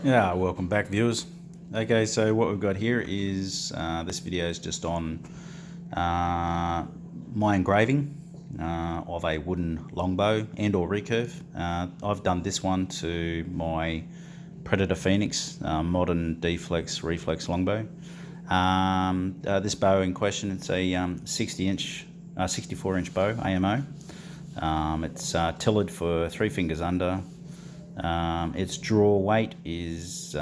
Yeah, welcome back, viewers. Okay, so what we've got here is this video is just on my engraving of a wooden longbow and or recurve. I've done this one to my Predator Phoenix modern deflex reflex longbow. This bow in question, it's a 64-inch bow AMO. It's tillered for 3 fingers under. Its draw weight is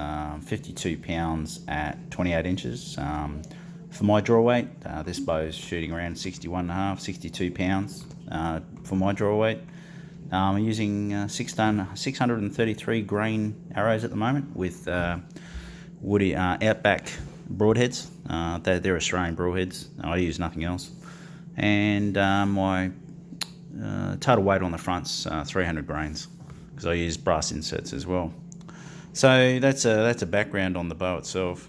52 pounds at 28 inches. For my draw weight, this bow is shooting around 61.5, 62 pounds for my draw weight. I'm using 633 grain arrows at the moment with woody Outback broadheads. They're Australian broadheads. I use nothing else. And my total weight on the front's 300 grains, because I use brass insets as well. So that's a background on the bow itself,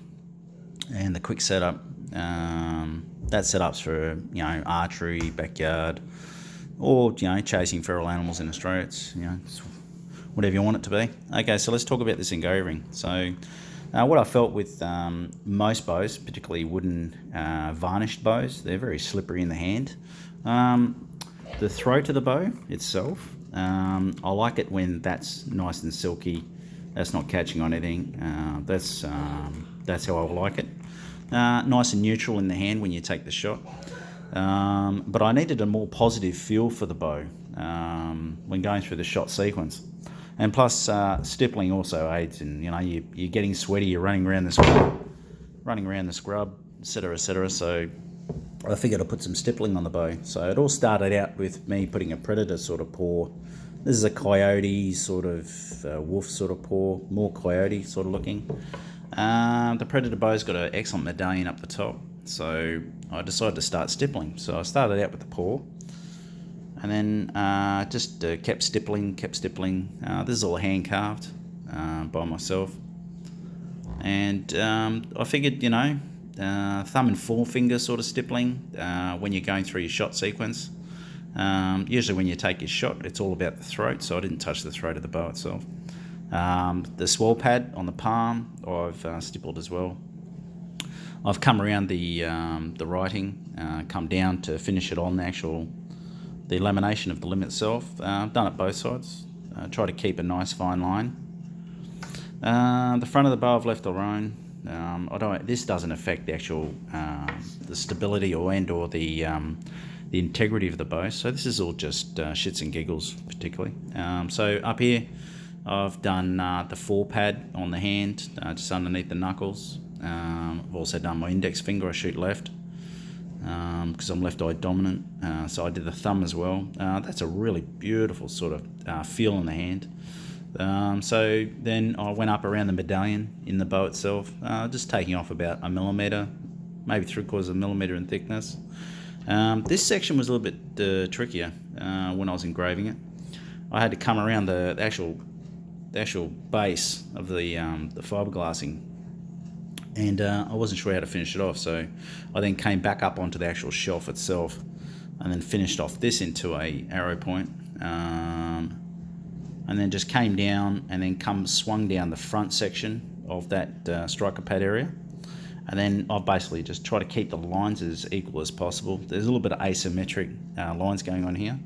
and the quick setup. That setup's for archery, backyard, or chasing feral animals in Australia. It's whatever you want it to be. Okay, so let's talk about this engraving. So what I felt with most bows, particularly wooden varnished bows, they're very slippery in the hand. The throat of the bow itself, I like it when that's nice and silky, that's not catching on anything. That's how I like it. Nice and neutral in the hand when you take the shot. But I needed a more positive feel for the bow when going through the shot sequence. And plus, stippling also aids in, you're getting sweaty, you're running around the scrub, etc., etc. So I figured I'd put some stippling on the bow. So it all started out with me putting a Predator sort of paw. This is a coyote sort of wolf sort of paw, more coyote sort of looking. The Predator bow's got an excellent medallion up the top, so I decided to start stippling. So I started out with the paw, and then just kept stippling. This is all hand carved by myself, and I figured, thumb and forefinger sort of stippling when you're going through your shot sequence. Usually when you take your shot, it's all about the throat, so I didn't touch the throat of the bow itself. The swirl pad on the palm, I've stippled as well. I've come around the writing, come down to finish it on the lamination of the limb itself. I've done it both sides. Try to keep a nice fine line. The front of the bow I've left alone. This doesn't affect the actual the stability or the integrity of the bow. So this is all just shits and giggles, particularly. So up here, I've done the fore pad on the hand, just underneath the knuckles. I've also done my index finger. I shoot left because I'm left-eye dominant. So I did the thumb as well. That's a really beautiful sort of feel in the hand. So then I went up around the medallion in the bow itself, just taking off about a millimetre, maybe 3/4 of a millimetre in thickness. This section was a little bit trickier when I was engraving it. I had to come around the actual base of the fiberglassing, and I wasn't sure how to finish it off, so I then came back up onto the actual shelf itself and then finished off this into a arrow point, and then just came down and then swung down the front section of that striker pad area. And then I've basically just tried to keep the lines as equal as possible. There's a little bit of asymmetric lines going on here.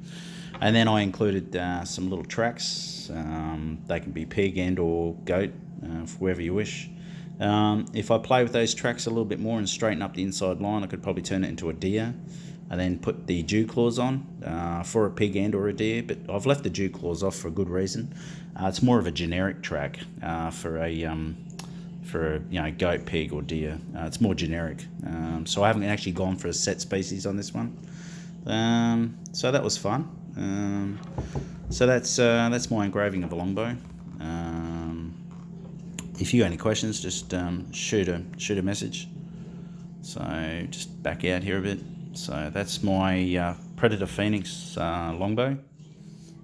And then I included some little tracks. They can be pig and or goat, for wherever you wish. If I play with those tracks a little bit more and straighten up the inside line, I could probably turn it into a deer and then put the dew claws on for a pig and or a deer. But I've left the dew claws off for a good reason. It's more of a generic track for a goat, pig or deer. It's more generic, so I haven't actually gone for a set species on this one. So that was fun. So that's my engraving of a longbow. If you got any questions, just shoot a message. So just back out here a bit. So that's my Predator Phoenix longbow.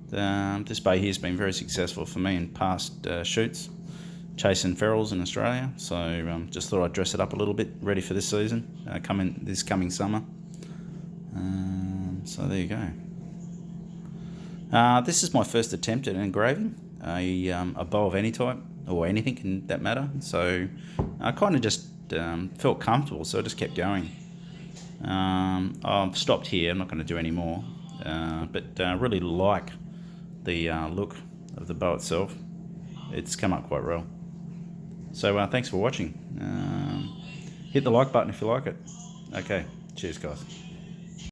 This bow here has been very successful for me in past shoots, chasing ferals in Australia. So just thought I'd dress it up a little bit, ready for this season, this coming summer. So there you go. This is my first attempt at engraving a bow of any type. or anything in that matter. So I kind of just felt comfortable, so I just kept going. I've stopped here. I'm not going to do any more, but really like the look of the bow itself. It's come up quite well. So thanks for watching. Hit the like button if you like it. Okay, cheers guys.